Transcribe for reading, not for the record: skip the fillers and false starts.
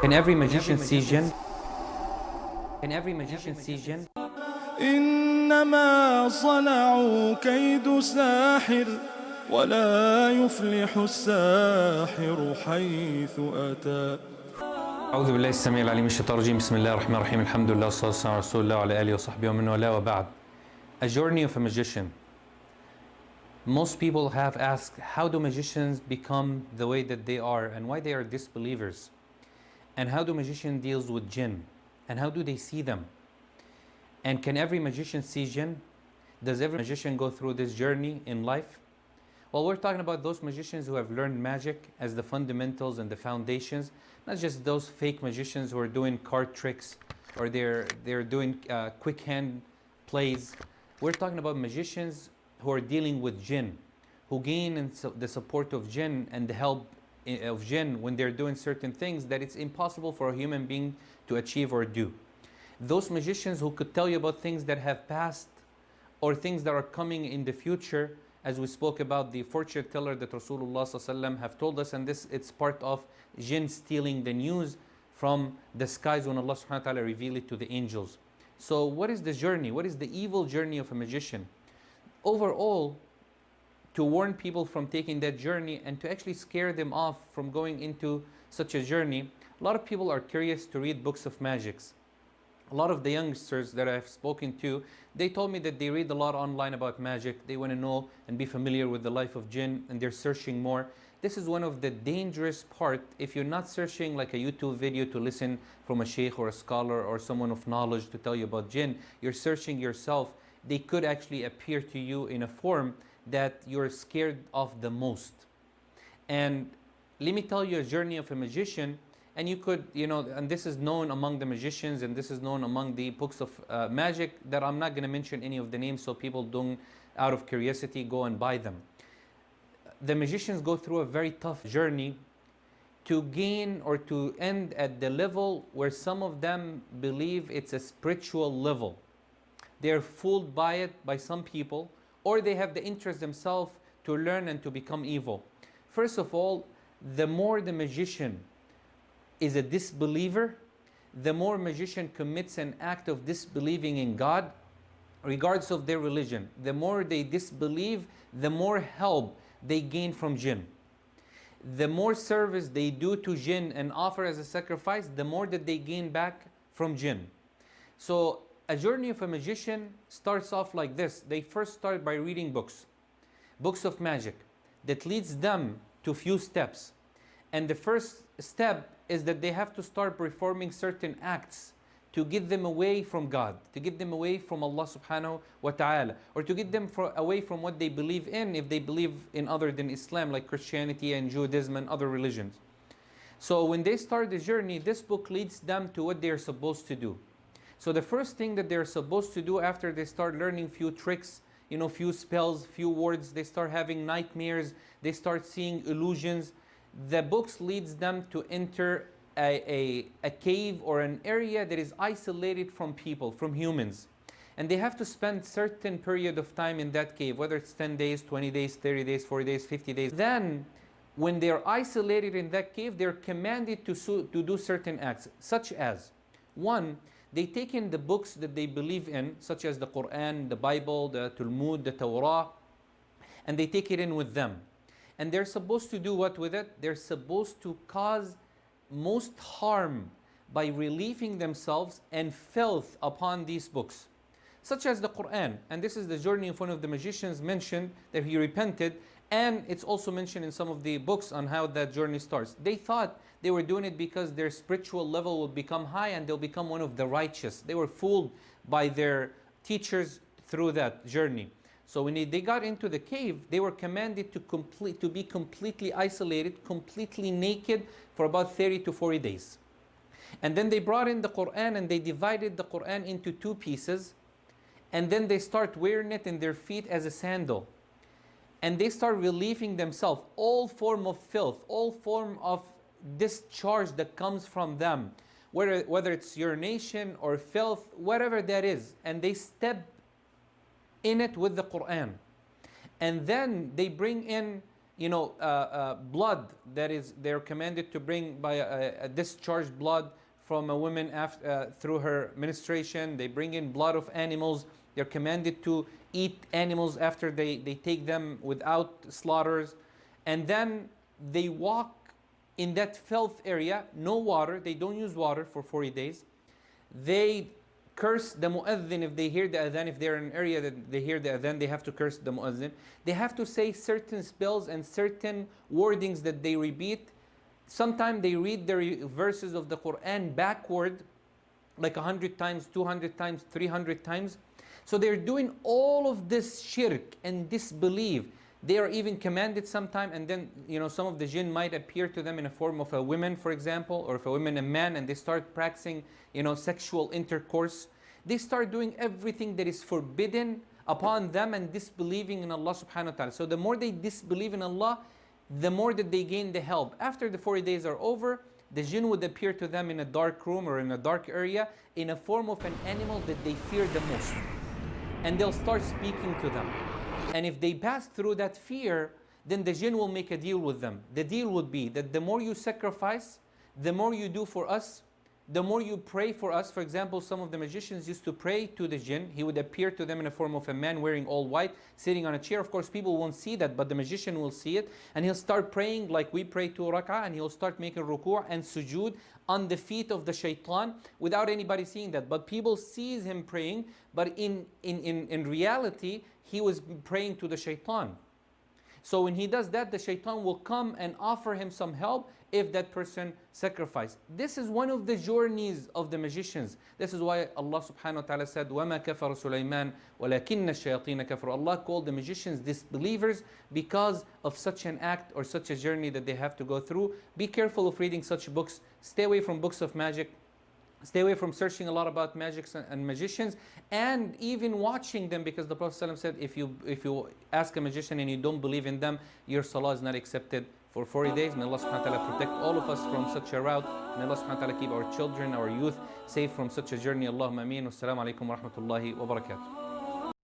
Can every magician see Jinn? Can every magician see Jinn? إنما صنعوا كيد ساحر ولا يفلح الساحر حيث أتى. أعوذ بالله السميع العليم من الشيطان الرجيم. بسم الله الرحمن الرحيم. الحمد لله والصلاة والسلام على رسول الله وعلى آله وصحبه ومن والاه وبعد. A journey of a magician. Most people have asked, how do magicians become the way that they are and why they are disbelievers? And how do magicians deal with jinn? And how do they see them? And can every magician see jinn? Does every magician go through this journey in life? Well, we're talking about those magicians who have learned magic as the fundamentals and the foundations, not just those fake magicians who are doing card tricks or they're doing quick hand plays. We're talking about magicians who are dealing with jinn, who gain the support of jinn and the help of jinn when they're doing certain things that it's impossible for a human being to achieve or do. Those magicians who could tell you about things that have passed or things that are coming in the future, as we spoke about the fortune teller that Rasulullah have told us, and this it's part of jinn stealing the news from the skies when Allah subhanahu wa ta'ala revealed it to the angels. So what is the journey? What is the evil journey of a magician? Overall, to warn people from taking that journey and to actually scare them off from going into such a journey, a lot of people are curious to read books of magics. A lot of the youngsters that I've spoken to, they told me that they read a lot online about magic. They want to know and be familiar with the life of jinn, and they're searching more. This is one of the dangerous part. If you're not searching like a YouTube video to listen from a sheikh or a scholar or someone of knowledge to tell you about jinn, you're searching yourself. They could actually appear to you in a form that you're scared of the most. And let me tell you a journey of a magician, and you could, and this is known among the magicians and this is known among the books of magic that I'm not going to mention any of the names so people don't, out of curiosity, go and buy them. The magicians go through a very tough journey to gain or to end at the level where some of them believe it's a spiritual level. They're fooled by it, by some people, or they have the interest themselves to learn and to become evil. First of all, the more the magician is a disbeliever, the more magician commits an act of disbelieving in God, regardless of their religion. The more they disbelieve, the more help they gain from jinn. The more service they do to jinn and offer as a sacrifice, the more that they gain back from jinn. So a journey of a magician starts off like this. They first start by reading books of magic that leads them to few steps. And the first step is that they have to start performing certain acts to get them away from God, to get them away from Allah subhanahu wa ta'ala, or to get them away from what they believe in, if they believe in other than Islam, like Christianity and Judaism and other religions. So when they start the journey, this book leads them to what they are supposed to do. So the first thing that they're supposed to do after they start learning few tricks, few spells, few words, they start having nightmares, they start seeing illusions. The books leads them to enter a cave or an area that is isolated from people, from humans. And they have to spend certain period of time in that cave, whether it's 10 days, 20 days, 30 days, 40 days, 50 days. Then, when they're isolated in that cave, they're commanded to do certain acts, such as, one, they take in the books that they believe in, such as the Quran, the Bible, the Talmud, the Torah, and they take it in with them. And they're supposed to do what with it? They're supposed to cause most harm by relieving themselves and filth upon these books, such as the Quran. And this is the journey of one of the magicians mentioned that he repented, and it's also mentioned in some of the books on how that journey starts. They thought they were doing it because their spiritual level will become high and they'll become one of the righteous. They were fooled by their teachers through that journey. So when they got into the cave, they were commanded to be completely isolated, completely naked for about 30 to 40 days. And then they brought in the Quran and they divided the Quran into two pieces. And then they start wearing it in their feet as a sandal. And they start relieving themselves, all form of filth, all form of discharge that comes from them, whether it's urination or filth, whatever that is. And they step in it with the Quran. And then they bring in blood that is they're commanded to bring by a discharged blood from a woman through her menstruation. They bring in blood of animals. They're commanded to eat animals after they take them without slaughters. And then they walk in that filth area, no water. They don't use water for 40 days. They curse the mu'adhin if they hear the adhan. If they're in an area that they hear the adhan, they have to curse the mu'adhin. They have to say certain spells and certain wordings that they repeat. Sometimes they read the verses of the Quran backward, like 100 times, 200 times, 300 times. So they're doing all of this shirk and disbelief. They are even commanded sometime, and then some of the jinn might appear to them in a form of a woman, for example, or if a woman a man, and they start practicing sexual intercourse. They start doing everything that is forbidden upon them and disbelieving in Allah subhanahu wa ta'ala. So the more they disbelieve in Allah, the more that they gain the help. After the 40 days are over, the jinn would appear to them in a dark room or in a dark area in a form of an animal that they fear the most. And they'll start speaking to them. And if they pass through that fear, then the jinn will make a deal with them. The deal would be that the more you sacrifice, the more you do for us, the more you pray for us. For example, some of the magicians used to pray to the jinn. He would appear to them in the form of a man wearing all white, sitting on a chair. Of course, people won't see that, but the magician will see it. And he'll start praying like we pray to Ruqyah, and he'll start making ruqyah and sujood on the feet of the shaitan without anybody seeing that. But people sees him praying, but in reality, he was praying to the shaitan. So when he does that, the shaitan will come and offer him some help if that person sacrifices. This is one of the journeys of the magicians. This is why Allah subhanahu wa ta'ala said, وَمَا كَفَرَ سُلَيْمَانَ وَلَكِنَّ الشَّيَاطِينَ كَفَرُوا. Allah called the magicians disbelievers because of such an act or such a journey that they have to go through. Be careful of reading such books. Stay away from books of magic. Stay away from searching a lot about magics and magicians, and even watching them, because the Prophet ﷺ said, if you ask a magician and you don't believe in them, your salah is not accepted for 40 days. May Allah subhanahu wa ta'ala protect all of us from such a route. May Allah subhanahu wa ta'ala keep our children, our youth safe from such a journey. Allahumma ameen. Wassalamu alaikum wa rahmatullahi wa barakatuh.